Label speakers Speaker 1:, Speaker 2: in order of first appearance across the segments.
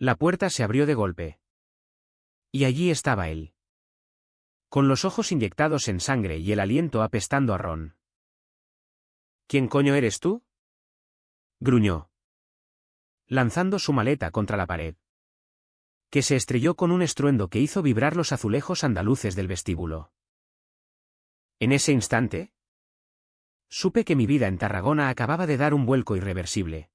Speaker 1: La puerta se abrió de golpe. Y allí estaba él. Con los ojos inyectados en sangre y el aliento apestando a ron. ¿Quién coño eres tú? Gruñó, lanzando su maleta contra la pared, que se estrelló con un estruendo que hizo vibrar los azulejos andaluces del vestíbulo. En ese instante, supe que mi vida en Tarragona acababa de dar un vuelco irreversible.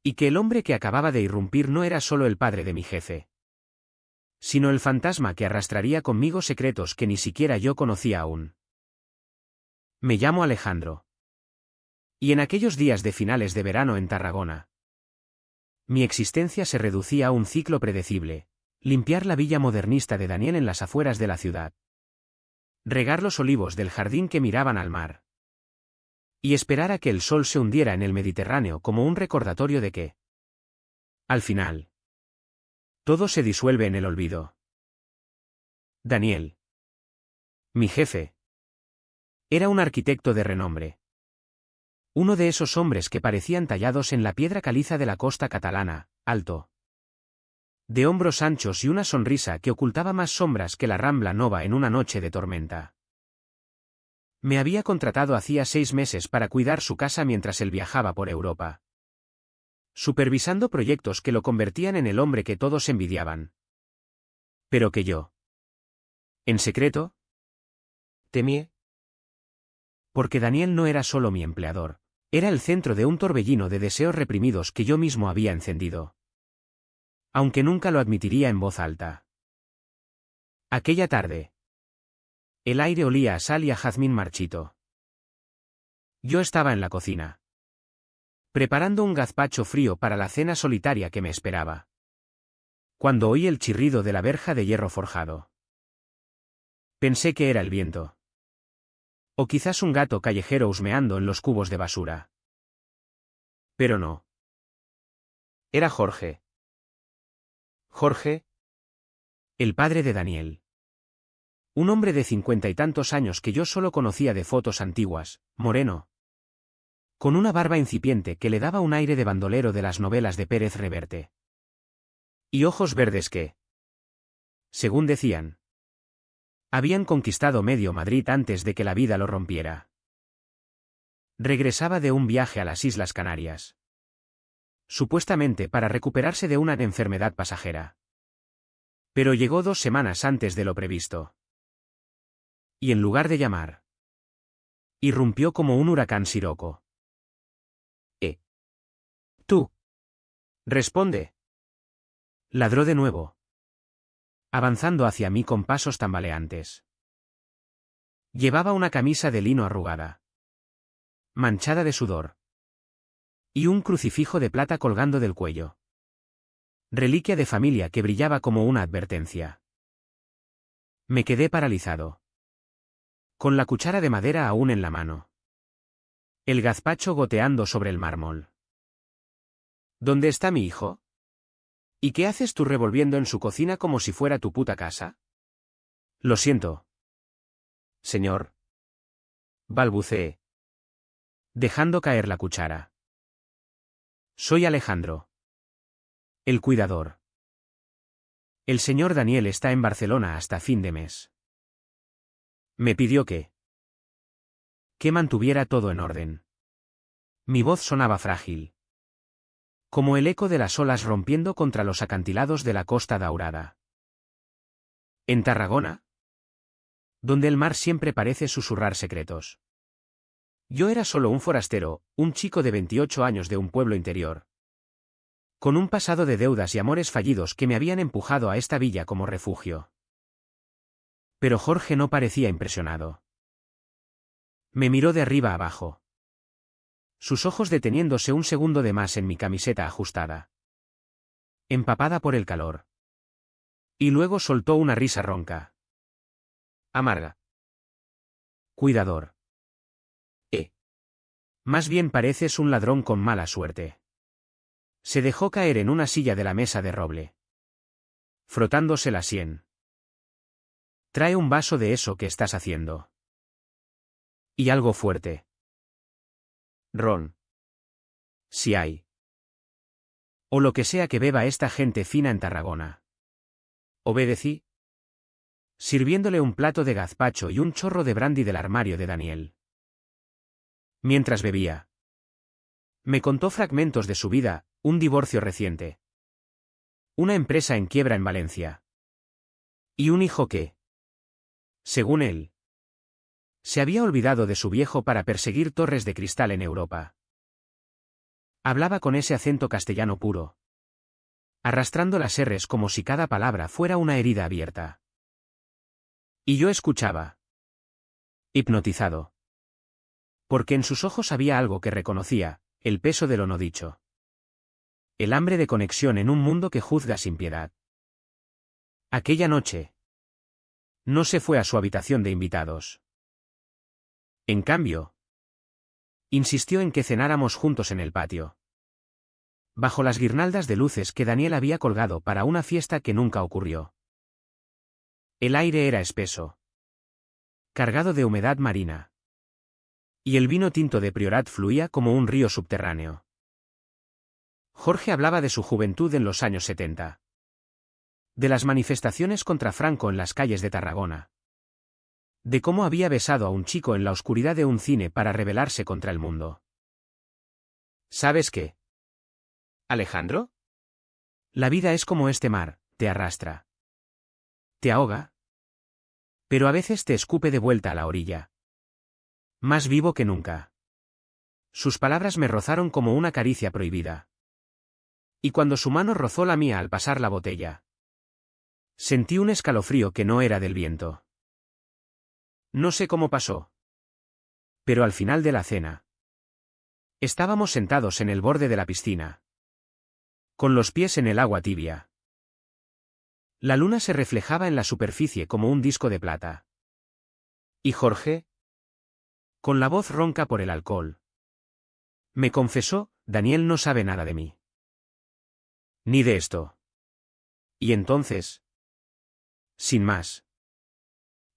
Speaker 1: Y que el hombre que acababa de irrumpir no era solo el padre de mi jefe, sino el fantasma que arrastraría conmigo secretos que ni siquiera yo conocía aún. Me llamo Alejandro. Y en aquellos días de finales de verano en Tarragona, mi existencia se reducía a un ciclo predecible: limpiar la villa modernista de Daniel en las afueras de la ciudad, regar los olivos del jardín que miraban al mar, y esperar a que el sol se hundiera en el Mediterráneo como un recordatorio de que, al final, todo se disuelve en el olvido. Daniel, mi jefe, era un arquitecto de renombre. Uno de esos hombres que parecían tallados en la piedra caliza de la costa catalana, alto, de hombros anchos y una sonrisa que ocultaba más sombras que la Rambla Nova en una noche de tormenta. Me había contratado hacía 6 meses para cuidar su casa mientras él viajaba por Europa, supervisando proyectos que lo convertían en el hombre que todos envidiaban, pero que yo, en secreto, temí. Porque Daniel no era solo mi empleador, era el centro de un torbellino de deseos reprimidos que yo mismo había encendido, aunque nunca lo admitiría en voz alta. Aquella tarde, el aire olía a sal y a jazmín marchito. Yo estaba en la cocina, preparando un gazpacho frío para la cena solitaria que me esperaba, cuando oí el chirrido de la verja de hierro forjado. Pensé que era el viento. O quizás un gato callejero husmeando en los cubos de basura. Pero no. Era Jorge. Jorge, el padre de Daniel. Un hombre de 50 y tantos años que yo solo conocía de fotos antiguas, moreno, con una barba incipiente que le daba un aire de bandolero de las novelas de Pérez Reverte. Y ojos verdes que, según decían, habían conquistado medio Madrid antes de que la vida lo rompiera. Regresaba de un viaje a las Islas Canarias, supuestamente para recuperarse de una enfermedad pasajera. Pero llegó 2 semanas antes de lo previsto. Y en lugar de llamar, irrumpió como un huracán siroco. Tú. Responde. Ladró de nuevo, avanzando hacia mí con pasos tambaleantes. Llevaba una camisa de lino arrugada, manchada de sudor, y un crucifijo de plata colgando del cuello. Reliquia de familia que brillaba como una advertencia. Me quedé paralizado, con la cuchara de madera aún en la mano, el gazpacho goteando sobre el mármol. ¿Dónde está mi hijo? ¿Y qué haces tú revolviendo en su cocina como si fuera tu puta casa? Lo siento, señor, balbuceé, dejando caer la cuchara. Soy Alejandro, el cuidador. El señor Daniel está en Barcelona hasta fin de mes. Me pidió que mantuviera todo en orden. Mi voz sonaba frágil, como el eco de las olas rompiendo contra los acantilados de la Costa Daurada. En Tarragona, donde el mar siempre parece susurrar secretos. Yo era solo un forastero, un chico de 28 años de un pueblo interior, con un pasado de deudas y amores fallidos que me habían empujado a esta villa como refugio. Pero Jorge no parecía impresionado. Me miró de arriba a abajo, sus ojos deteniéndose un segundo de más en mi camiseta ajustada, empapada por el calor. Y luego soltó una risa ronca, amarga. Cuidador. Más bien pareces un ladrón con mala suerte. Se dejó caer en una silla de la mesa de roble, frotándose la sien. Trae un vaso de eso que estás haciendo. Y algo fuerte. Ron. Si hay. O lo que sea que beba esta gente fina en Tarragona. Obedecí, sirviéndole un plato de gazpacho y un chorro de brandy del armario de Daniel. Mientras bebía, me contó fragmentos de su vida, un divorcio reciente, una empresa en quiebra en Valencia, y un hijo que, según él, se había olvidado de su viejo para perseguir torres de cristal en Europa. Hablaba con ese acento castellano puro, arrastrando las erres como si cada palabra fuera una herida abierta. Y yo escuchaba, hipnotizado. Porque en sus ojos había algo que reconocía, el peso de lo no dicho. El hambre de conexión en un mundo que juzga sin piedad. Aquella noche, no se fue a su habitación de invitados. En cambio, insistió en que cenáramos juntos en el patio, bajo las guirnaldas de luces que Daniel había colgado para una fiesta que nunca ocurrió. El aire era espeso, cargado de humedad marina, y el vino tinto de Priorat fluía como un río subterráneo. Jorge hablaba de su juventud en los años 70. De las manifestaciones contra Franco en las calles de Tarragona. De cómo había besado a un chico en la oscuridad de un cine para rebelarse contra el mundo. ¿Sabes qué, Alejandro? La vida es como este mar, te arrastra. Te ahoga. Pero a veces te escupe de vuelta a la orilla. Más vivo que nunca. Sus palabras me rozaron como una caricia prohibida. Y cuando su mano rozó la mía al pasar la botella, sentí un escalofrío que no era del viento. No sé cómo pasó. Pero al final de la cena, estábamos sentados en el borde de la piscina, con los pies en el agua tibia. La luna se reflejaba en la superficie como un disco de plata. Y Jorge, con la voz ronca por el alcohol, me confesó, Daniel no sabe nada de mí. Ni de esto. Y entonces, sin más,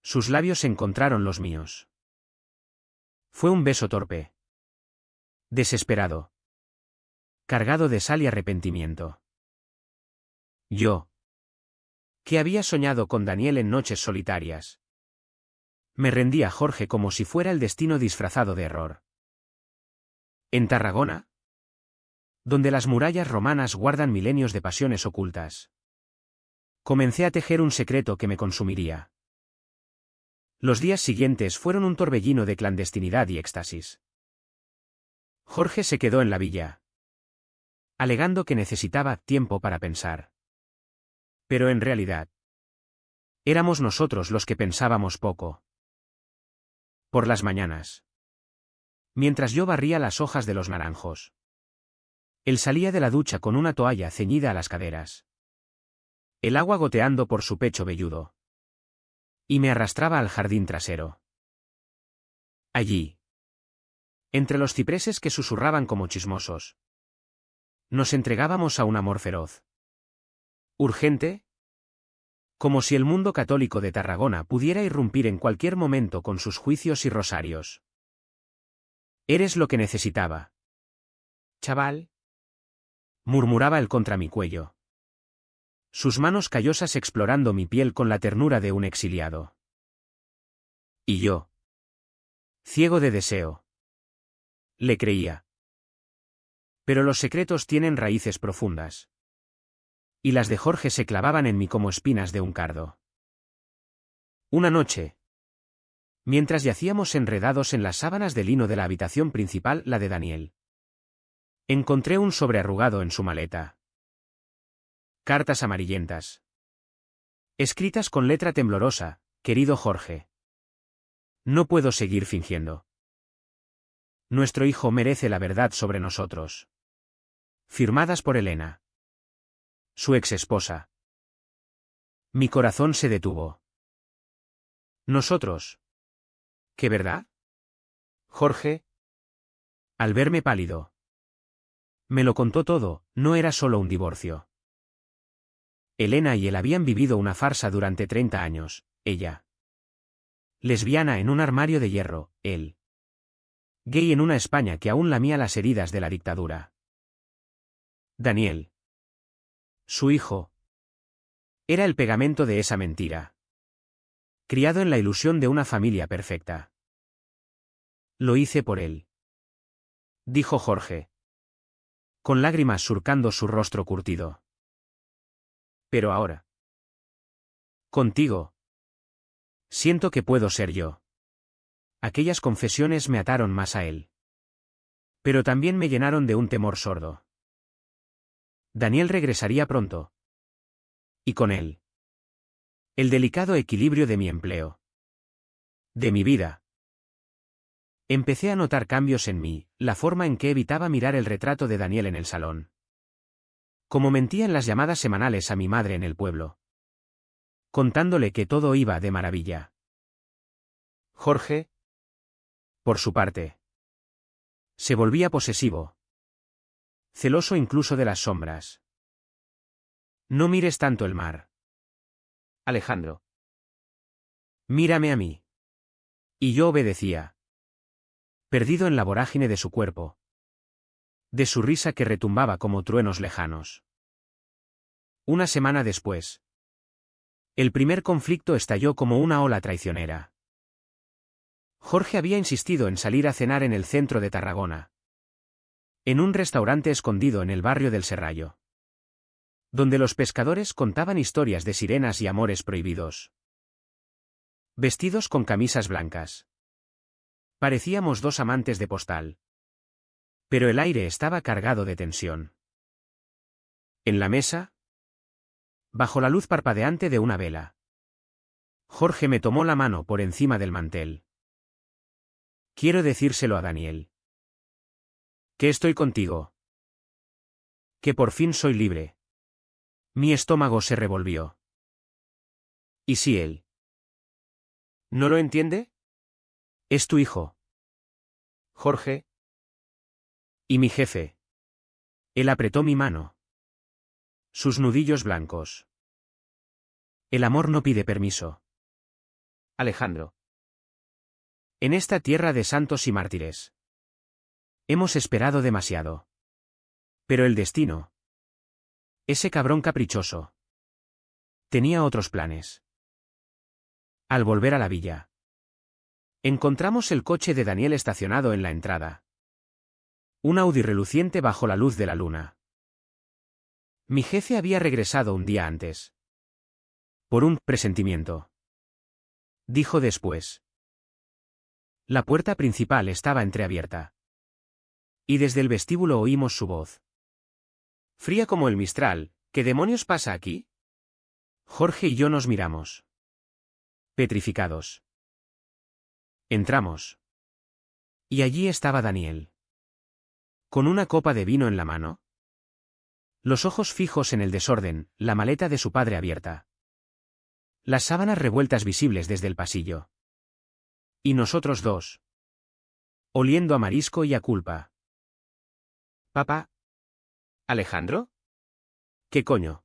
Speaker 1: sus labios encontraron los míos. Fue un beso torpe. Desesperado. Cargado de sal y arrepentimiento. Yo, que había soñado con Daniel en noches solitarias, me rendí a Jorge como si fuera el destino disfrazado de error. En Tarragona, donde las murallas romanas guardan milenios de pasiones ocultas, comencé a tejer un secreto que me consumiría. Los días siguientes fueron un torbellino de clandestinidad y éxtasis. Jorge se quedó en la villa, alegando que necesitaba tiempo para pensar. Pero en realidad, éramos nosotros los que pensábamos poco. Por las mañanas, mientras yo barría las hojas de los naranjos, él salía de la ducha con una toalla ceñida a las caderas, el agua goteando por su pecho velludo, y me arrastraba al jardín trasero. Allí, entre los cipreses que susurraban como chismosos, nos entregábamos a un amor feroz. Urgente, como si el mundo católico de Tarragona pudiera irrumpir en cualquier momento con sus juicios y rosarios. Eres lo que necesitaba, chaval, murmuraba él contra mi cuello, sus manos callosas explorando mi piel con la ternura de un exiliado. Y yo, ciego de deseo, le creía. Pero los secretos tienen raíces profundas. Y las de Jorge se clavaban en mí como espinas de un cardo. Una noche, mientras yacíamos enredados en las sábanas de lino de la habitación principal, la de Daniel, encontré un sobre arrugado en su maleta. Cartas amarillentas. Escritas con letra temblorosa, querido Jorge. No puedo seguir fingiendo. Nuestro hijo merece la verdad sobre nosotros. Firmadas por Elena, su ex esposa. Mi corazón se detuvo. Nosotros. ¿Qué verdad? Jorge. Al verme pálido, me lo contó todo, no era solo un divorcio. Elena y él habían vivido una farsa durante 30 años, ella lesbiana en un armario de hierro, él gay en una España que aún lamía las heridas de la dictadura. Daniel Su hijo. Era el pegamento de esa mentira. Criado en la ilusión de una familia perfecta. Lo hice por él. Dijo Jorge. Con lágrimas surcando su rostro curtido. Pero ahora. Contigo. Siento que puedo ser yo. Aquellas confesiones me ataron más a él. Pero también me llenaron de un temor sordo. Daniel regresaría pronto. Y con él. El delicado equilibrio de mi empleo. De mi vida. Empecé a notar cambios en mí, la forma en que evitaba mirar el retrato de Daniel en el salón. Como mentía en las llamadas semanales a mi madre en el pueblo. Contándole que todo iba de maravilla. Jorge. Por su parte. Se volvía posesivo. Celoso incluso de las sombras. No mires tanto el mar. Alejandro. Mírame a mí. Y yo obedecía. Perdido en la vorágine de su cuerpo. De su risa que retumbaba como truenos lejanos. Una semana después. El primer conflicto estalló como una ola traicionera. Jorge había insistido en salir a cenar en el centro de Tarragona. En un restaurante escondido en el barrio del Serrallo. Donde los pescadores contaban historias de sirenas y amores prohibidos. Vestidos con camisas blancas. Parecíamos dos amantes de postal. Pero el aire estaba cargado de tensión. En la mesa. Bajo la luz parpadeante de una vela. Jorge me tomó la mano por encima del mantel. Quiero decírselo a Daniel. Que estoy contigo. Que por fin soy libre. Mi estómago se revolvió. ¿Y si él? ¿No lo entiende? Es tu hijo. Jorge. Y mi jefe. Él apretó mi mano. Sus nudillos blancos. El amor no pide permiso. Alejandro. En esta tierra de santos y mártires. Hemos esperado demasiado. Pero el destino. Ese cabrón caprichoso. Tenía otros planes. Al volver a la villa. Encontramos el coche de Daniel estacionado en la entrada. Un Audi reluciente bajo la luz de la luna. Mi jefe había regresado un día antes. Por un presentimiento. Dijo después. La puerta principal estaba entreabierta. Y desde el vestíbulo oímos su voz. Fría como el mistral, ¿qué demonios pasa aquí? Jorge y yo nos miramos. Petrificados. Entramos. Y allí estaba Daniel. Con una copa de vino en la mano. Los ojos fijos en el desorden, la maleta de su padre abierta. Las sábanas revueltas visibles desde el pasillo. Y nosotros dos. Oliendo a marisco y a culpa. ¿Papá? ¿Alejandro? ¿Qué coño?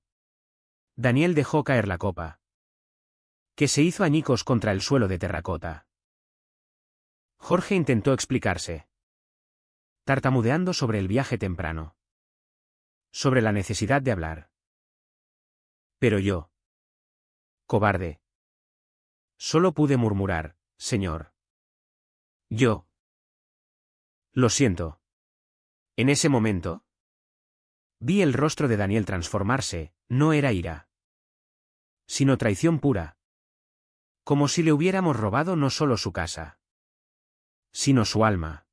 Speaker 1: Daniel dejó caer la copa. Que se hizo añicos contra el suelo de terracota. Jorge intentó explicarse. Tartamudeando sobre el viaje temprano. Sobre la necesidad de hablar. Pero yo. Cobarde. Solo pude murmurar, señor. Yo. Lo siento. En ese momento. Vi el rostro de Daniel transformarse, no era ira. Sino traición pura. Como si le hubiéramos robado no solo su casa. Sino su alma.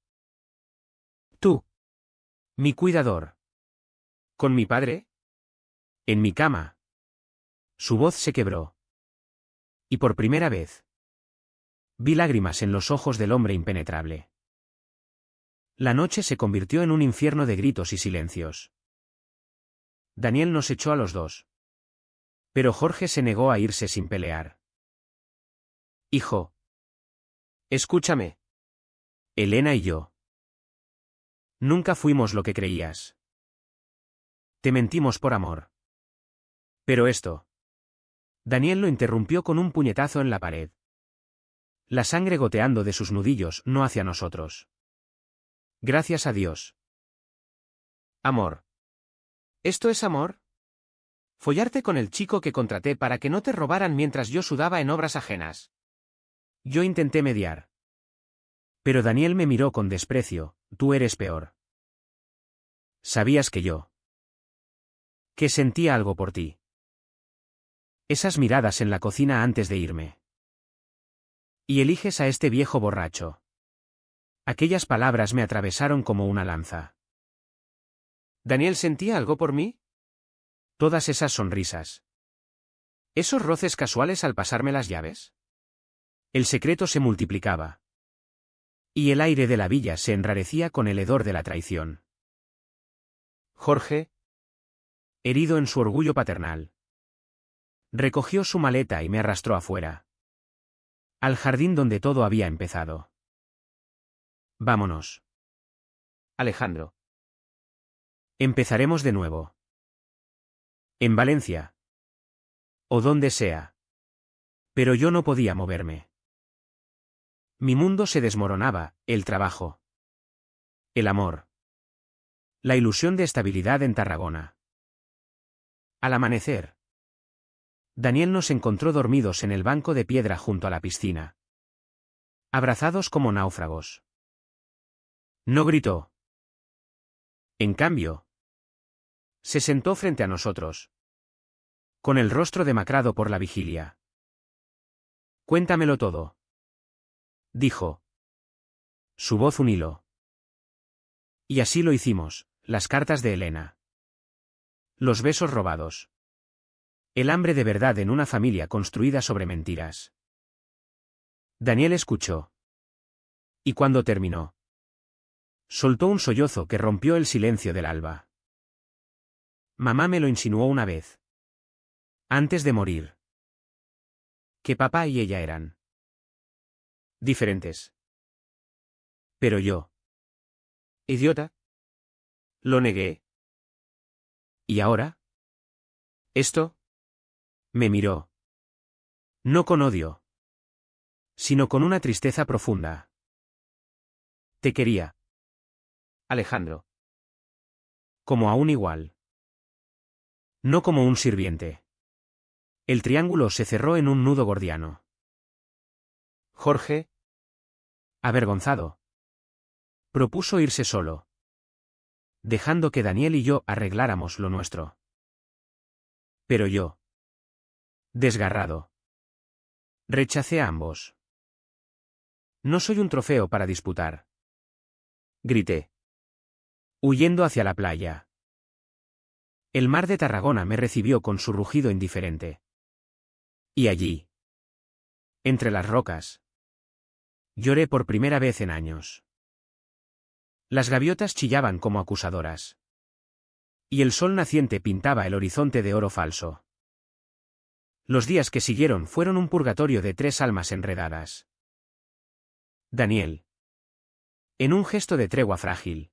Speaker 1: Tú. Mi cuidador. ¿Con mi padre? En mi cama. Su voz se quebró. Y por primera vez. Vi lágrimas en los ojos del hombre impenetrable. La noche se convirtió en un infierno de gritos y silencios. Daniel nos echó a los dos. Pero Jorge se negó a irse sin pelear. Hijo. Escúchame. Elena y yo. Nunca fuimos lo que creías. Te mentimos por amor. Pero esto. Daniel lo interrumpió con un puñetazo en la pared. La sangre goteando de sus nudillos, no hacia nosotros. Gracias a Dios. Amor. ¿Esto es amor? Follarte con el chico que contraté para que no te robaran mientras yo sudaba en obras ajenas. Yo intenté mediar. Pero Daniel me miró con desprecio. Tú eres peor. ¿Sabías que sentía algo por ti? Esas miradas en la cocina antes de irme. Y eliges a este viejo borracho. Aquellas palabras me atravesaron como una lanza. ¿Daniel sentía algo por mí? Todas esas sonrisas. ¿Esos roces casuales al pasarme las llaves? El secreto se multiplicaba. Y el aire de la villa se enrarecía con el hedor de la traición. Jorge, herido en su orgullo paternal, recogió su maleta y me arrastró afuera. Al jardín donde todo había empezado. Vámonos. Alejandro. Empezaremos de nuevo. En Valencia. O donde sea. Pero yo no podía moverme. Mi mundo se desmoronaba, el trabajo. El amor. La ilusión de estabilidad en Tarragona. Al amanecer, Daniel nos encontró dormidos en el banco de piedra junto a la piscina. Abrazados como náufragos. No gritó. En cambio, se sentó frente a nosotros. Con el rostro demacrado por la vigilia. Cuéntamelo todo. Dijo. Su voz un hilo. Y así lo hicimos, las cartas de Elena. Los besos robados. El hambre de verdad en una familia construida sobre mentiras. Daniel escuchó. Y cuando terminó, soltó un sollozo que rompió el silencio del alba. Mamá me lo insinuó una vez. Antes de morir. Que papá y ella eran diferentes. Pero yo. Idiota. Lo negué. ¿Y ahora? ¿Esto? Me miró. No con odio. Sino con una tristeza profunda. Te quería. Alejandro. Como a un igual. No como un sirviente. El triángulo se cerró en un nudo gordiano. Jorge, avergonzado, propuso irse solo, dejando que Daniel y yo arregláramos lo nuestro. Pero yo, desgarrado, rechacé a ambos. No soy un trofeo para disputar. Grité, huyendo hacia la playa. El mar de Tarragona me recibió con su rugido indiferente. Y allí, entre las rocas, lloré por primera vez en años. Las gaviotas chillaban como acusadoras. Y el sol naciente pintaba el horizonte de oro falso. Los días que siguieron fueron un purgatorio de 3 almas enredadas. Daniel, en un gesto de tregua frágil,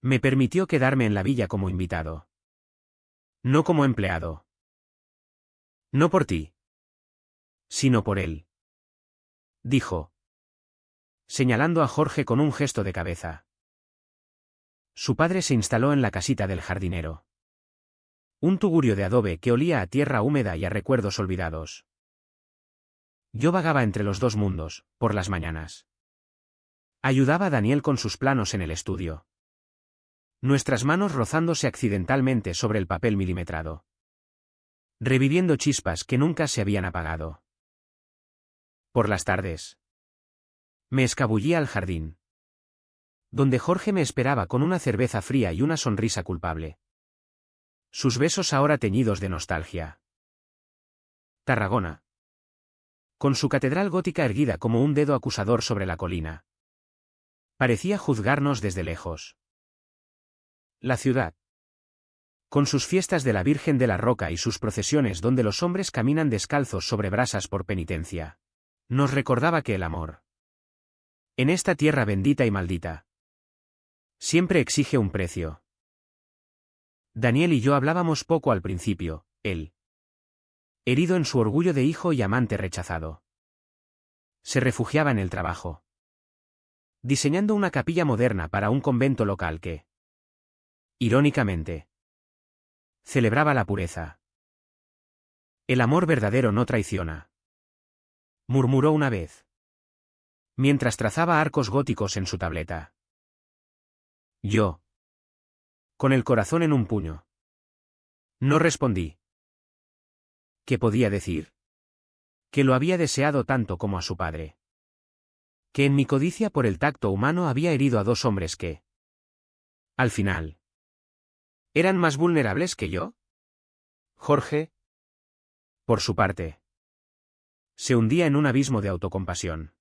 Speaker 1: me permitió quedarme en la villa como invitado. No como empleado. No por ti. Sino por él. Dijo, señalando a Jorge con un gesto de cabeza. Su padre se instaló en la casita del jardinero. Un tugurio de adobe que olía a tierra húmeda y a recuerdos olvidados. Yo vagaba entre los dos mundos, por las mañanas. Ayudaba a Daniel con sus planos en el estudio. Nuestras manos rozándose accidentalmente sobre el papel milimetrado. Reviviendo chispas que nunca se habían apagado. Por las tardes, me escabullía al jardín, donde Jorge me esperaba con una cerveza fría y una sonrisa culpable. Sus besos ahora teñidos de nostalgia. Tarragona, con su catedral gótica erguida como un dedo acusador sobre la colina, parecía juzgarnos desde lejos. La ciudad, con sus fiestas de la Virgen de la Roca y sus procesiones donde los hombres caminan descalzos sobre brasas por penitencia, nos recordaba que el amor, en esta tierra bendita y maldita, siempre exige un precio. Daniel y yo hablábamos poco al principio, él, herido en su orgullo de hijo y amante rechazado, se refugiaba en el trabajo, diseñando una capilla moderna para un convento local que, irónicamente, Celebraba la pureza. El amor verdadero no traiciona. Murmuró una vez, mientras trazaba arcos góticos en su tableta. Yo, con el corazón en un puño, no respondí. ¿Qué podía decir? Que lo había deseado tanto como a su padre. Que en mi codicia por el tacto humano había herido a dos hombres que, al final, ¿eran más vulnerables que yo? Jorge, por su parte, se hundía en un abismo de autocompasión.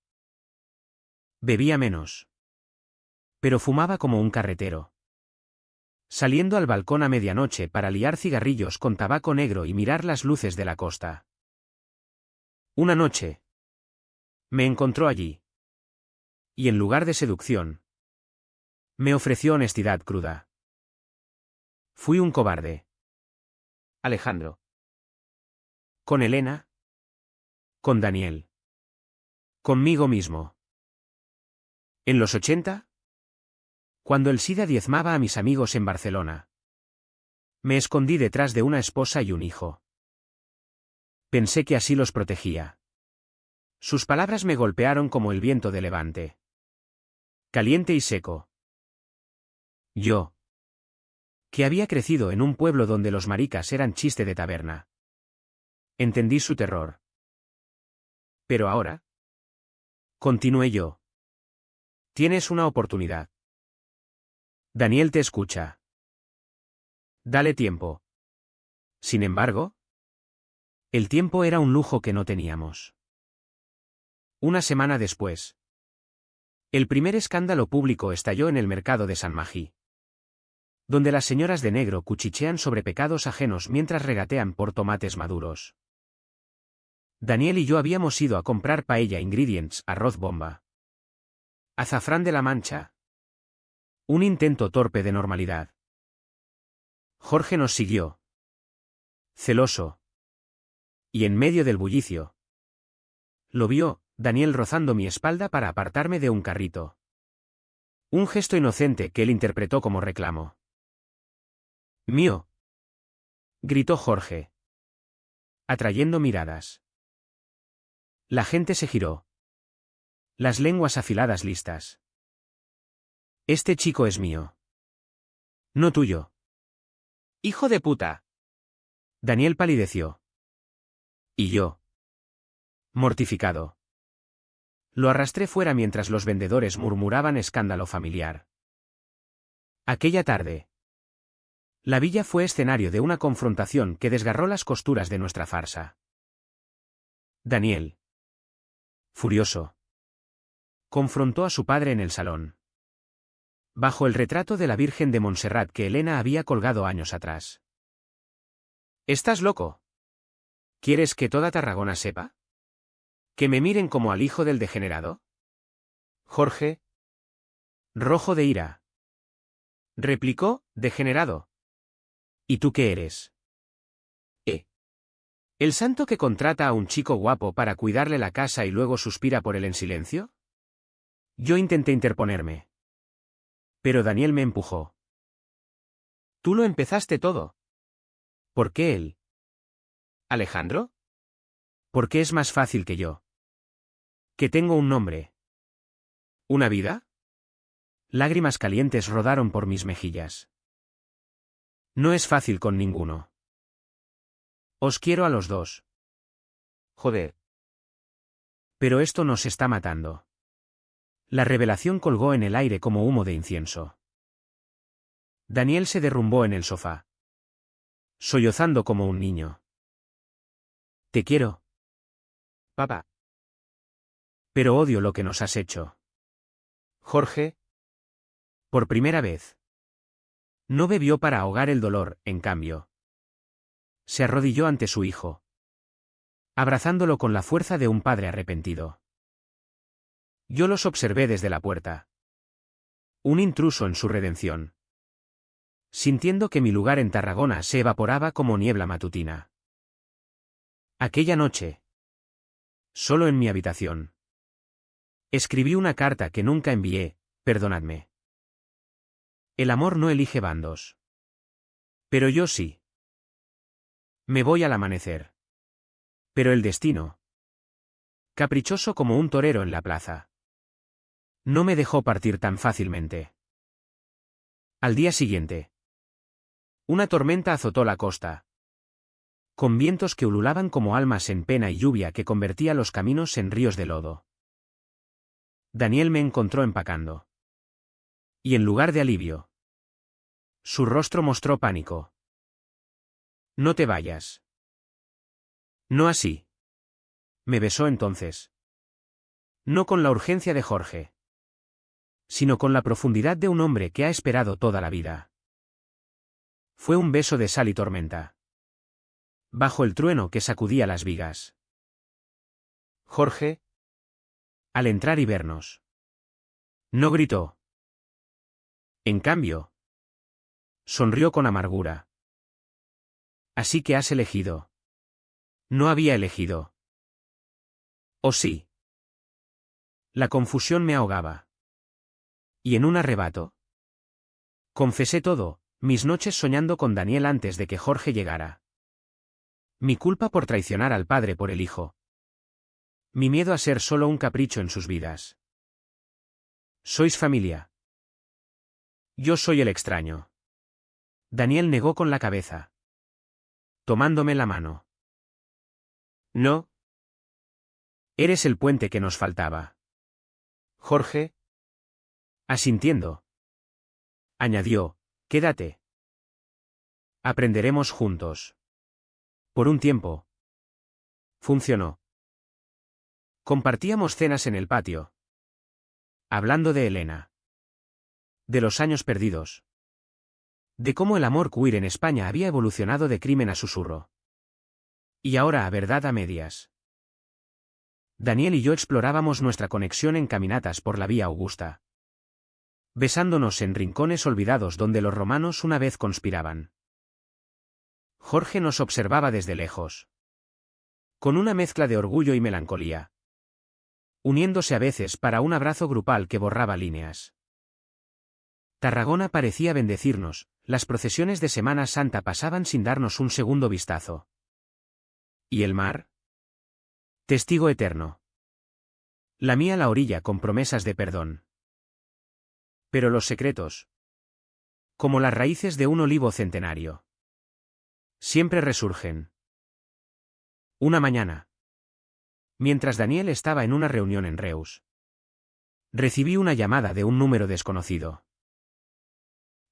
Speaker 1: Bebía menos, pero fumaba como un carretero, saliendo al balcón a medianoche para liar cigarrillos con tabaco negro y mirar las luces de la costa. Una noche, me encontró allí. Y en lugar de seducción, me ofreció honestidad cruda. Fui un cobarde. Alejandro. ¿Con Elena? Con Daniel. Conmigo mismo. ¿En los 80? Cuando el SIDA diezmaba a mis amigos en Barcelona. Me escondí detrás de una esposa y un hijo. Pensé que así los protegía. Sus palabras me golpearon como el viento de levante. Caliente y seco. Yo, que había crecido en un pueblo donde los maricas eran chiste de taberna. Entendí su terror. Pero ahora, continué yo. Tienes una oportunidad. Daniel te escucha. Dale tiempo. Sin embargo, el tiempo era un lujo que no teníamos. Una semana después, el primer escándalo público estalló en el mercado de San Magí, donde las señoras de negro cuchichean sobre pecados ajenos mientras regatean por tomates maduros. Daniel y yo habíamos ido a comprar paella ingredients, arroz bomba, azafrán de la Mancha. Un intento torpe de normalidad. Jorge nos siguió, celoso. Y en medio del bullicio, lo vio, Daniel rozando mi espalda para apartarme de un carrito. Un gesto inocente que él interpretó como reclamo. ¡Mío!, gritó Jorge, atrayendo miradas. La gente se giró. Las lenguas afiladas listas. Este chico es mío. No tuyo. ¡Hijo de puta! Daniel palideció. Y yo, mortificado, lo arrastré fuera mientras los vendedores murmuraban escándalo familiar. Aquella tarde, la villa fue escenario de una confrontación que desgarró las costuras de nuestra farsa. Daniel, furioso, confrontó a su padre en el salón, bajo el retrato de la Virgen de Montserrat que Elena había colgado años atrás. ¿Estás loco? ¿Quieres que toda Tarragona sepa? ¿Que me miren como al hijo del degenerado? Jorge, rojo de ira, replicó, degenerado. ¿Y tú qué eres? ¿El santo que contrata a un chico guapo para cuidarle la casa y luego suspira por él en silencio? Yo intenté interponerme, pero Daniel me empujó. Tú lo empezaste todo. ¿Por qué él? ¿Alejandro? Porque es más fácil que yo. Que tengo un nombre. ¿Una vida? Lágrimas calientes rodaron por mis mejillas. No es fácil con ninguno. Os quiero a los dos. Joder. Pero esto nos está matando. La revelación colgó en el aire como humo de incienso. Daniel se derrumbó en el sofá, sollozando como un niño. Te quiero, papá. Pero odio lo que nos has hecho. Jorge, por primera vez, no bebió para ahogar el dolor, en cambio. Se arrodilló ante su hijo, abrazándolo con la fuerza de un padre arrepentido. Yo los observé desde la puerta. Un intruso en su redención. Sintiendo que mi lugar en Tarragona se evaporaba como niebla matutina. Aquella noche, solo en mi habitación, escribí una carta que nunca envié, perdonadme. El amor no elige bandos. Pero yo sí. Me voy al amanecer. Pero el destino, caprichoso como un torero en la plaza, no me dejó partir tan fácilmente. Al día siguiente, una tormenta azotó la costa, con vientos que ululaban como almas en pena y lluvia que convertía los caminos en ríos de lodo. Daniel me encontró empacando. Y en lugar de alivio, su rostro mostró pánico. No te vayas. No así. Me besó entonces. No con la urgencia de Jorge, sino con la profundidad de un hombre que ha esperado toda la vida. Fue un beso de sal y tormenta, bajo el trueno que sacudía las vigas. Jorge, al entrar y vernos, no gritó. En cambio, sonrió con amargura. Así que has elegido. No había elegido. ¿O sí? La confusión me ahogaba. Y en un arrebato, confesé todo, mis noches soñando con Daniel antes de que Jorge llegara. Mi culpa por traicionar al padre por el hijo. Mi miedo a ser solo un capricho en sus vidas. Sois familia. Yo soy el extraño. Daniel negó con la cabeza, tomándome la mano. No. Eres el puente que nos faltaba. Jorge, asintiendo, añadió, quédate. Aprenderemos juntos. Por un tiempo. Funcionó. Compartíamos cenas en el patio, hablando de Elena, de los años perdidos, de cómo el amor queer en España había evolucionado de crimen a susurro. Y ahora a verdad a medias. Daniel y yo explorábamos nuestra conexión en caminatas por la Vía Augusta, besándonos en rincones olvidados donde los romanos una vez conspiraban. Jorge nos observaba desde lejos, con una mezcla de orgullo y melancolía, uniéndose a veces para un abrazo grupal que borraba líneas. Tarragona parecía bendecirnos, las procesiones de Semana Santa pasaban sin darnos un segundo vistazo. ¿Y el mar? Testigo eterno. Lamía la orilla con promesas de perdón. Pero los secretos, como las raíces de un olivo centenario, siempre resurgen. Una mañana, mientras Daniel estaba en una reunión en Reus, recibí una llamada de un número desconocido.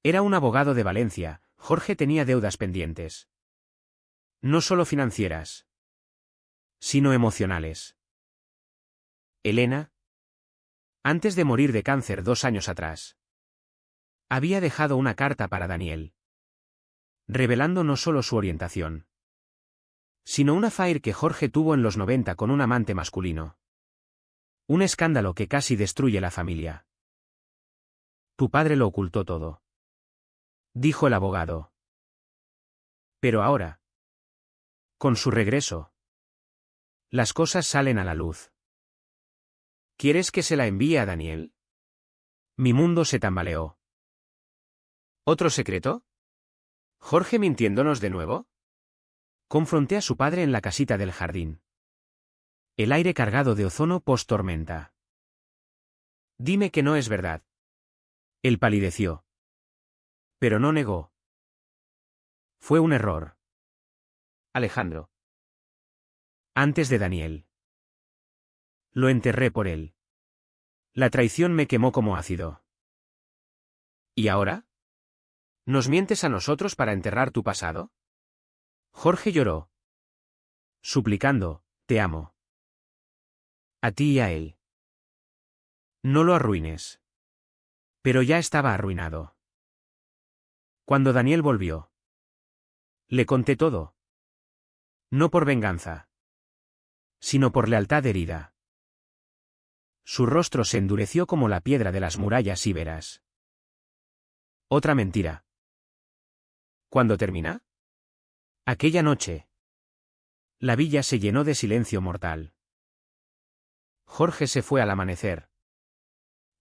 Speaker 1: Era un abogado de Valencia. Jorge tenía deudas pendientes. No solo financieras, sino emocionales. Elena, antes de morir de cáncer 2 años atrás, había dejado una carta para Daniel, revelando no solo su orientación, sino un affair que Jorge tuvo en los 90 con un amante masculino. Un escándalo que casi destruye la familia. Tu padre lo ocultó todo, dijo el abogado. Pero ahora, con su regreso, las cosas salen a la luz. ¿Quieres que se la envíe a Daniel? Mi mundo se tambaleó. ¿Otro secreto? ¿Jorge mintiéndonos de nuevo? Confronté a su padre en la casita del jardín. El aire cargado de ozono post-tormenta. Dime que no es verdad. Él palideció. Pero no negó. Fue un error. Alejandro. Antes de Daniel. Lo enterré por él. La traición me quemó como ácido. ¿Y ahora? ¿Nos mientes a nosotros para enterrar tu pasado? Jorge lloró, suplicando, te amo. A ti y a él. No lo arruines. Pero ya estaba arruinado. Cuando Daniel volvió, le conté todo. No por venganza, sino por lealtad herida. Su rostro se endureció como la piedra de las murallas íberas. Otra mentira. ¿Cuándo termina? Aquella noche, la villa se llenó de silencio mortal. Jorge se fue al amanecer,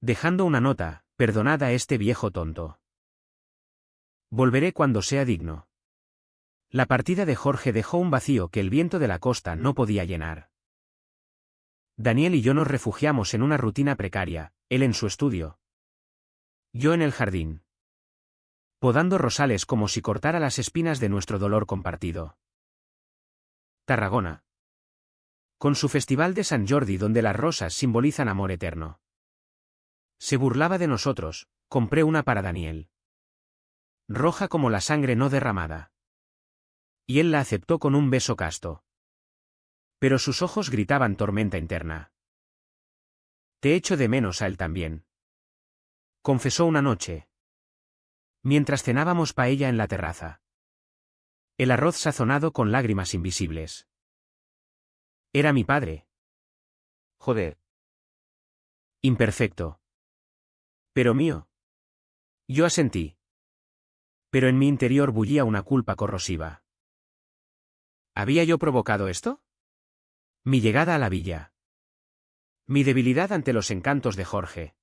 Speaker 1: dejando una nota: perdonad a este viejo tonto. Volveré cuando sea digno. La partida de Jorge dejó un vacío que el viento de la costa no podía llenar. Daniel y yo nos refugiamos en una rutina precaria, él en su estudio, yo en el jardín, podando rosales como si cortara las espinas de nuestro dolor compartido. Tarragona. Con su festival de San Jordi donde las rosas simbolizan amor eterno. Se burlaba de nosotros, compré una para Daniel. Roja como la sangre no derramada. Y él la aceptó con un beso casto. Pero sus ojos gritaban tormenta interna. Te echo de menos a él también. Confesó una noche. Mientras cenábamos paella en la terraza. El arroz sazonado con lágrimas invisibles. Era mi padre. Joder. Imperfecto. Pero mío. Yo asentí. Pero en mi interior bullía una culpa corrosiva. ¿Había yo provocado esto? Mi llegada a la villa. Mi debilidad ante los encantos de Jorge.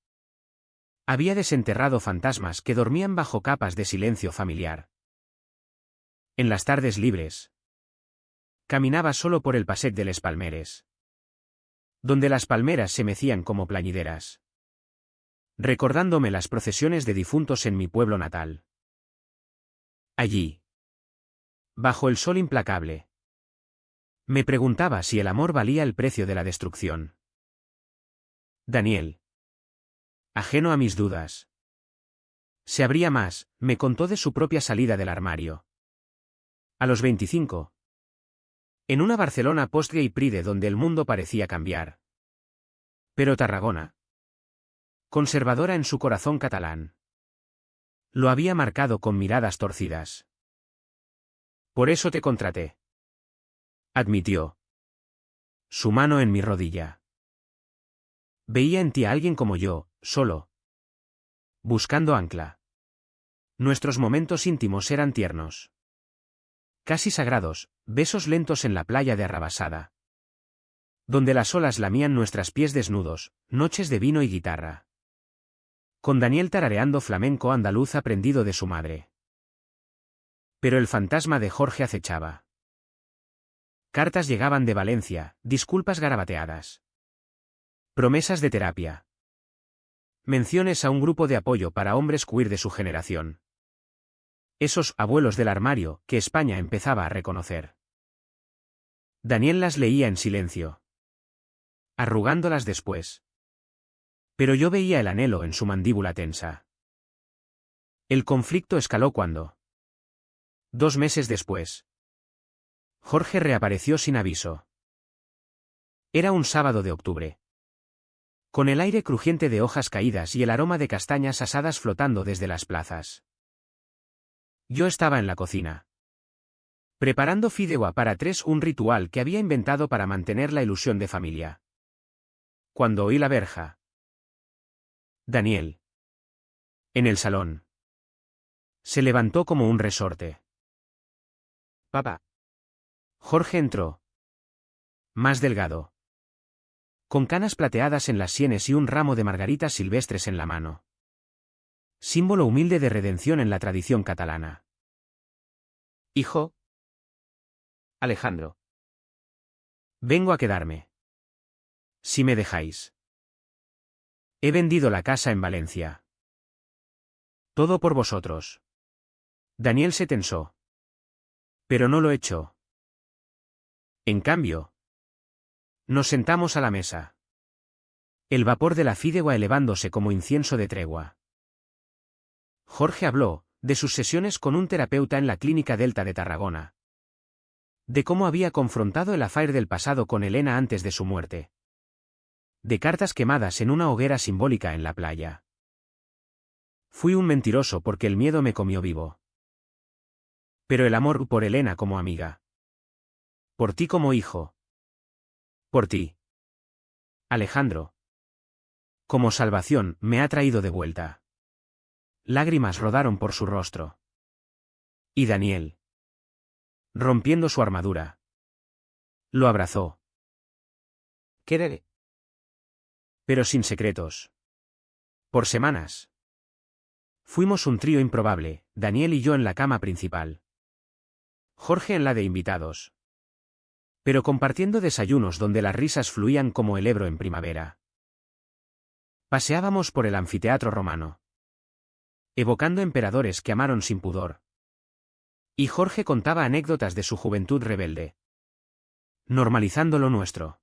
Speaker 1: Había desenterrado fantasmas que dormían bajo capas de silencio familiar. En las tardes libres. Caminaba solo por el paseo de Les Palmeres. Donde las palmeras se mecían como plañideras. Recordándome las procesiones de difuntos en mi pueblo natal. Allí. Bajo el sol implacable. Me preguntaba si el amor valía el precio de la destrucción. Daniel. Ajeno a mis dudas. Se abría más, me contó de su propia salida del armario. A los 25. En una Barcelona post-Gay Pride donde el mundo parecía cambiar. Pero Tarragona. Conservadora en su corazón catalán. Lo había marcado con miradas torcidas. Por eso te contraté. Admitió. Su mano en mi rodilla. Veía en ti a alguien como yo, solo. Buscando ancla. Nuestros momentos íntimos eran tiernos. Casi sagrados, besos lentos en la playa de Arrabasada. Donde las olas lamían nuestros pies desnudos, noches de vino y guitarra. Con Daniel tarareando flamenco andaluz aprendido de su madre. Pero el fantasma de Jorge acechaba. Cartas llegaban de Valencia, disculpas garabateadas. Promesas de terapia. Menciones a un grupo de apoyo para hombres queer de su generación. Esos abuelos del armario que España empezaba a reconocer. Daniel las leía en silencio. Arrugándolas después. Pero yo veía el anhelo en su mandíbula tensa. El conflicto escaló cuando. 2 meses después. Jorge reapareció sin aviso. Era un sábado de octubre. Con el aire crujiente de hojas caídas y el aroma de castañas asadas flotando desde las plazas. Yo estaba en la cocina. Preparando fideuá para 3, un ritual que había inventado para mantener la ilusión de familia. Cuando oí la verja. Daniel. En el salón. Se levantó como un resorte. Papá. Jorge entró. Más delgado. Con canas plateadas en las sienes y un ramo de margaritas silvestres en la mano. Símbolo humilde de redención en la tradición catalana. Hijo. Alejandro. Vengo a quedarme. Si me dejáis. He vendido la casa en Valencia. Todo por vosotros. Daniel se tensó. Pero no lo echó. En cambio. Nos sentamos a la mesa. El vapor de la fideuá elevándose como incienso de tregua. Jorge habló, de sus sesiones con un terapeuta en la Clínica Delta de Tarragona. De cómo había confrontado el affair del pasado con Elena antes de su muerte. De cartas quemadas en una hoguera simbólica en la playa. Fui un mentiroso porque el miedo me comió vivo. Pero el amor por Elena como amiga. Por ti como hijo. Por ti. Alejandro. Como salvación, me ha traído de vuelta. Lágrimas rodaron por su rostro. Y Daniel. Rompiendo su armadura. Lo abrazó. Quereré. Pero sin secretos. Por semanas. Fuimos un trío improbable, Daniel y yo en la cama principal. Jorge en la de invitados. Pero compartiendo desayunos donde las risas fluían como el Ebro en primavera. Paseábamos por el anfiteatro romano, evocando emperadores que amaron sin pudor. Y Jorge contaba anécdotas de su juventud rebelde, normalizando lo nuestro.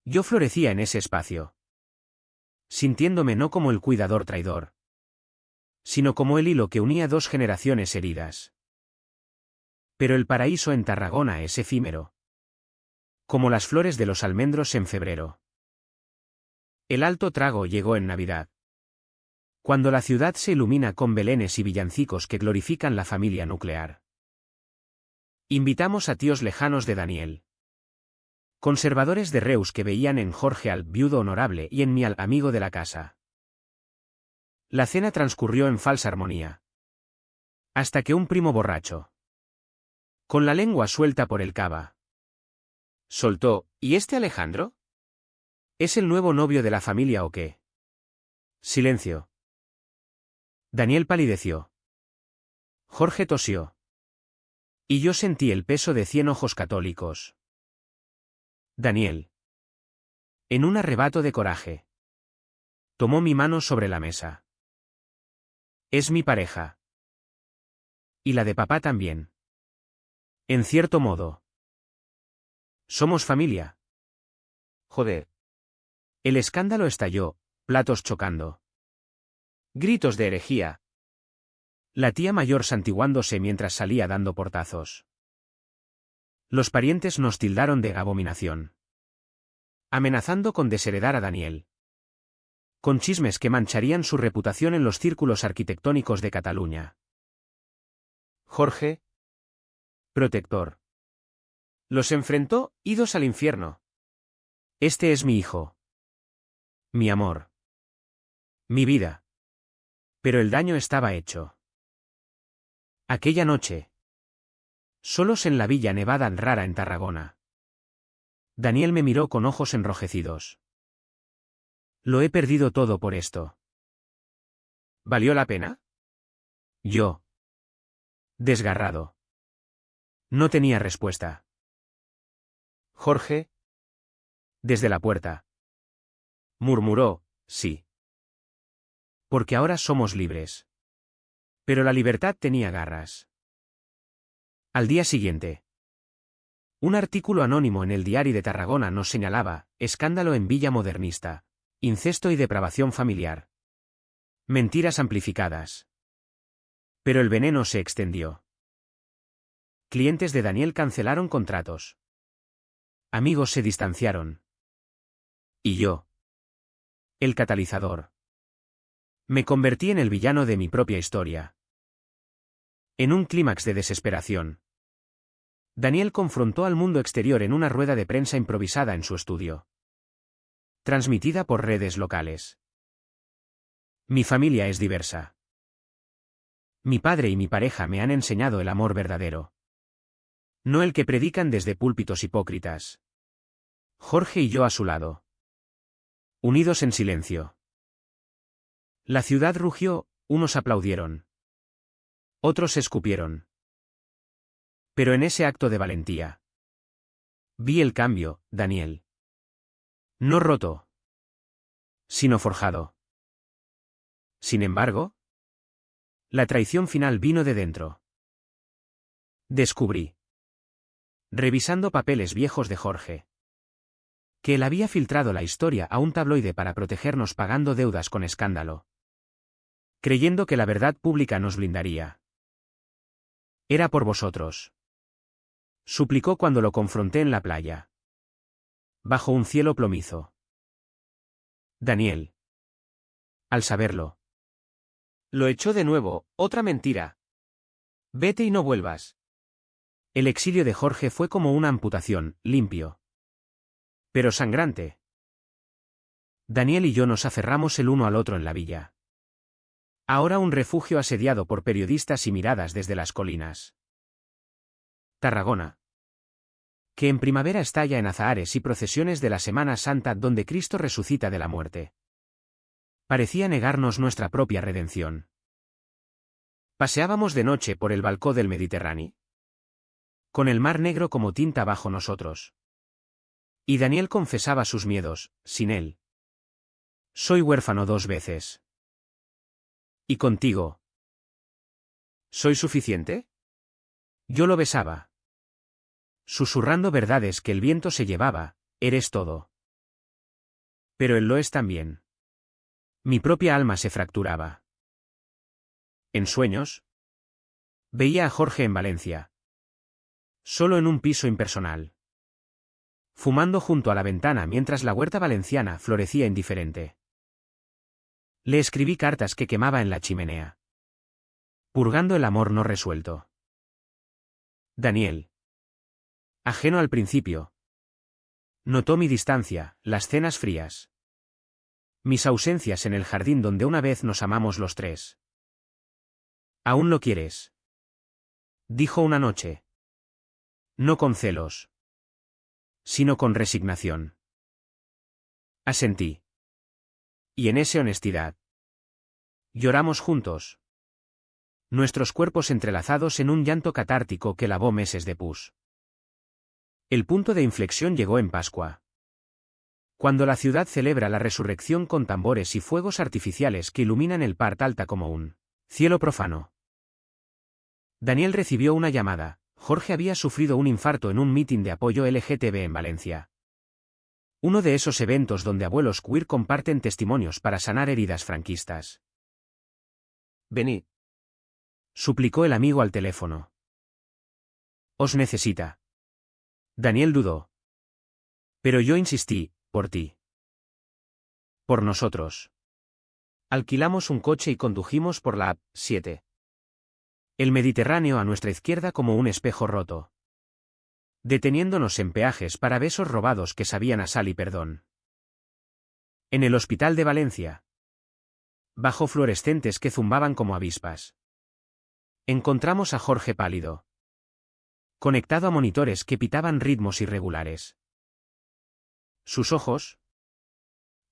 Speaker 1: Yo florecía en ese espacio, sintiéndome no como el cuidador traidor, sino como el hilo que unía dos generaciones heridas. Pero el paraíso en Tarragona es efímero, como las flores de los almendros en febrero. El alto trago llegó en Navidad, cuando la ciudad se ilumina con belenes y villancicos que glorifican la familia nuclear. Invitamos a tíos lejanos de Daniel, conservadores de Reus que veían en Jorge al viudo honorable y en mí al amigo de la casa. La cena transcurrió en falsa armonía, hasta que un primo borracho, con la lengua suelta por el cava, soltó: ¿y este Alejandro? ¿Es el nuevo novio de la familia o qué? Silencio. Daniel palideció. Jorge tosió. Y yo sentí el peso de 100 ojos católicos. Daniel, en un arrebato de coraje, tomó mi mano sobre la mesa. Es mi pareja. Y la de papá también. En cierto modo. Somos familia. Joder. El escándalo estalló, platos chocando. Gritos de herejía. La tía mayor santiguándose mientras salía dando portazos. Los parientes nos tildaron de abominación, amenazando con desheredar a Daniel, con chismes que mancharían su reputación en los círculos arquitectónicos de Cataluña. Jorge, protector, los enfrentó, idos al infierno. Este es mi hijo. Mi amor. Mi vida. Pero el daño estaba hecho. Aquella noche, solos en la villa nevada rara en Tarragona, Daniel me miró con ojos enrojecidos. Lo he perdido todo por esto. ¿Valió la pena? Yo, desgarrado, no tenía respuesta. Jorge, desde la puerta, murmuró: sí. Porque ahora somos libres. Pero la libertad tenía garras. Al día siguiente, un artículo anónimo en el Diari de Tarragona nos señalaba: escándalo en Villa Modernista, incesto y depravación familiar. Mentiras amplificadas. Pero el veneno se extendió. Clientes de Daniel cancelaron contratos. Amigos se distanciaron. Y yo, el catalizador, me convertí en el villano de mi propia historia. En un clímax de desesperación, Daniel confrontó al mundo exterior en una rueda de prensa improvisada en su estudio, transmitida por redes locales. Mi familia es diversa. Mi padre y mi pareja me han enseñado el amor verdadero, no el que predican desde púlpitos hipócritas. Jorge y yo a su lado, unidos en silencio. La ciudad rugió, unos aplaudieron, otros escupieron. Pero en ese acto de valentía, vi el cambio, Daniel. No roto, sino forjado. Sin embargo, la traición final vino de dentro. Descubrí, revisando papeles viejos de Jorge, que él había filtrado la historia a un tabloide para protegernos pagando deudas con escándalo, creyendo que la verdad pública nos blindaría. Era por vosotros, suplicó cuando lo confronté en la playa, bajo un cielo plomizo. Daniel, al saberlo, lo echó de nuevo: otra mentira. Vete y no vuelvas. El exilio de Jorge fue como una amputación, limpio, pero sangrante. Daniel y yo nos aferramos el uno al otro en la villa. Ahora un refugio asediado por periodistas y miradas desde las colinas. Tarragona, que en primavera estalla en azahares y procesiones de la Semana Santa donde Cristo resucita de la muerte, parecía negarnos nuestra propia redención. Paseábamos de noche por el balcón del Mediterráneo, con el mar negro como tinta bajo nosotros. Y Daniel confesaba sus miedos, sin él. Soy huérfano 2 veces. ¿Y contigo? ¿Soy suficiente? Yo lo besaba. Susurrando verdades que el viento se llevaba, eres todo. Pero él lo es también. Mi propia alma se fracturaba. En sueños, veía a Jorge en Valencia. Solo en un piso impersonal. Fumando junto a la ventana mientras la huerta valenciana florecía indiferente. Le escribí cartas que quemaba en la chimenea. Purgando el amor no resuelto. Daniel. Ajeno al principio. Notó mi distancia, las cenas frías. Mis ausencias en el jardín donde una vez nos amamos los 3. ¿Aún lo quieres? Dijo una noche. No con celos. Sino con resignación. Asentí. Y en esa honestidad. Lloramos juntos. Nuestros cuerpos entrelazados en un llanto catártico que lavó meses de pus. El punto de inflexión llegó en Pascua. Cuando la ciudad celebra la resurrección con tambores y fuegos artificiales que iluminan el Part Alta como un cielo profano. Daniel recibió una llamada. Jorge había sufrido un infarto en un mitin de apoyo LGTB en Valencia. Uno de esos eventos donde abuelos queer comparten testimonios para sanar heridas franquistas. Venid. Suplicó el amigo al teléfono. Os necesita. Daniel dudó. Pero yo insistí, por ti. Por nosotros. Alquilamos un coche y condujimos por la A7. El Mediterráneo a nuestra izquierda como un espejo roto. Deteniéndonos en peajes para besos robados que sabían a sal y perdón. En el hospital de Valencia. Bajo fluorescentes que zumbaban como avispas. Encontramos a Jorge pálido. Conectado a monitores que pitaban ritmos irregulares. Sus ojos,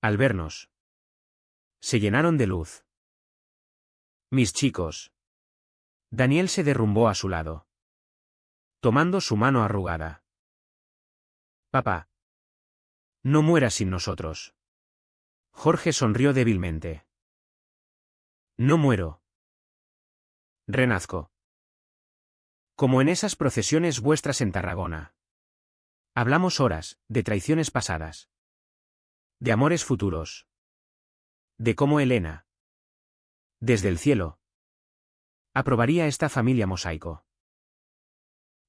Speaker 1: al vernos, se llenaron de luz. Mis chicos. Daniel se derrumbó a su lado. Tomando su mano arrugada. Papá. No mueras sin nosotros. Jorge sonrió débilmente. No muero. Renazco. Como en esas procesiones vuestras en Tarragona. Hablamos horas, de traiciones pasadas. De amores futuros. De cómo Elena. Desde el cielo. Aprobaría esta familia mosaico.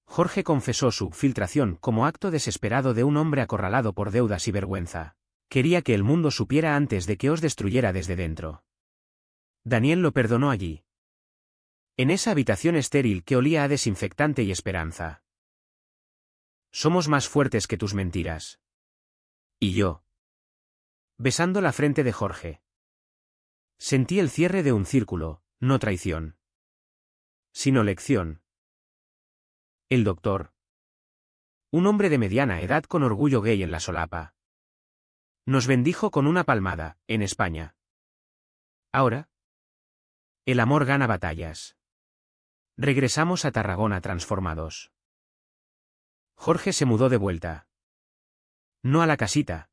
Speaker 1: Jorge confesó su filtración como acto desesperado de un hombre acorralado por deudas y vergüenza. Quería que el mundo supiera antes de que os destruyera desde dentro. Daniel lo perdonó allí. En esa habitación estéril que olía a desinfectante y esperanza. Somos más fuertes que tus mentiras. Y yo. Besando la frente de Jorge. Sentí el cierre de un círculo, no traición. Sino lección. El doctor. Un hombre de mediana edad con orgullo gay en la solapa. Nos bendijo con una palmada, en España. Ahora. El amor gana batallas. Regresamos a Tarragona transformados. Jorge se mudó de vuelta. No a la casita.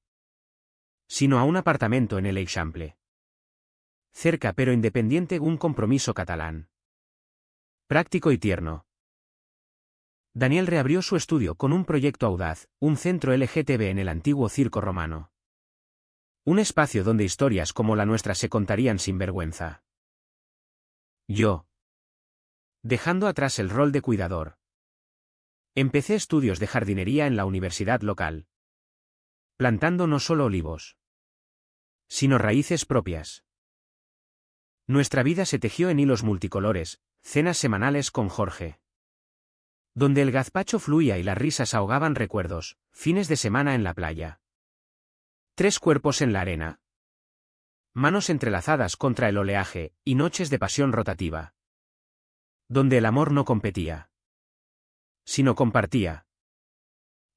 Speaker 1: Sino a un apartamento en el Eixample. Cerca pero independiente, un compromiso catalán. Práctico y tierno. Daniel reabrió su estudio con un proyecto audaz, un centro LGTB en el antiguo circo romano. Un espacio donde historias como la nuestra se contarían sin vergüenza. Yo. Dejando atrás el rol de cuidador. Empecé estudios de jardinería en la universidad local. Plantando no solo olivos. Sino raíces propias. Nuestra vida se tejió en hilos multicolores, cenas semanales con Jorge. Donde el gazpacho fluía y las risas ahogaban recuerdos, fines de semana en la playa. 3 cuerpos en la arena. Manos entrelazadas contra el oleaje, y noches de pasión rotativa. Donde el amor no competía. Sino compartía.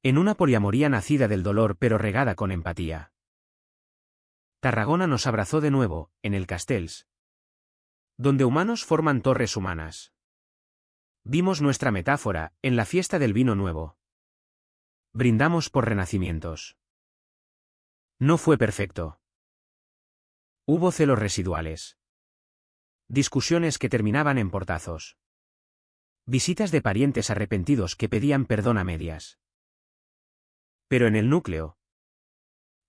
Speaker 1: En una poliamoría nacida del dolor pero regada con empatía. Tarragona nos abrazó de nuevo, en el Castells. Donde humanos forman torres humanas. Vimos nuestra metáfora, en la fiesta del vino nuevo. Brindamos por renacimientos. No fue perfecto. Hubo celos residuales. Discusiones que terminaban en portazos. Visitas de parientes arrepentidos que pedían perdón a medias. Pero en el núcleo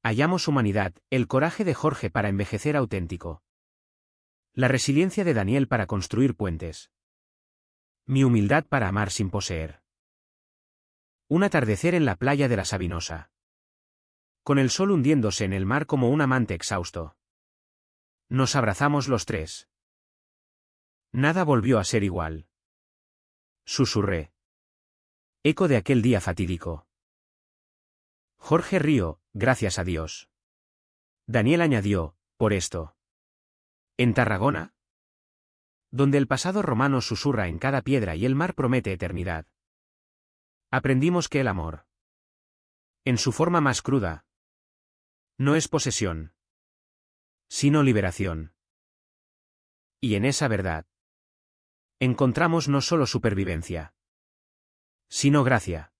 Speaker 1: hallamos humanidad, el coraje de Jorge para envejecer auténtico. La resiliencia de Daniel para construir puentes. Mi humildad para amar sin poseer. Un atardecer en la playa de la Sabinosa. Con el sol hundiéndose en el mar como un amante exhausto. Nos abrazamos los tres. Nada volvió a ser igual. Susurré. Eco de aquel día fatídico. Jorge rió, gracias a Dios. Daniel añadió, por esto. En Tarragona, donde el pasado romano susurra en cada piedra y el mar promete eternidad. Aprendimos que el amor, en su forma más cruda, no es posesión, sino liberación. Y en esa verdad, encontramos no solo supervivencia, sino gracia.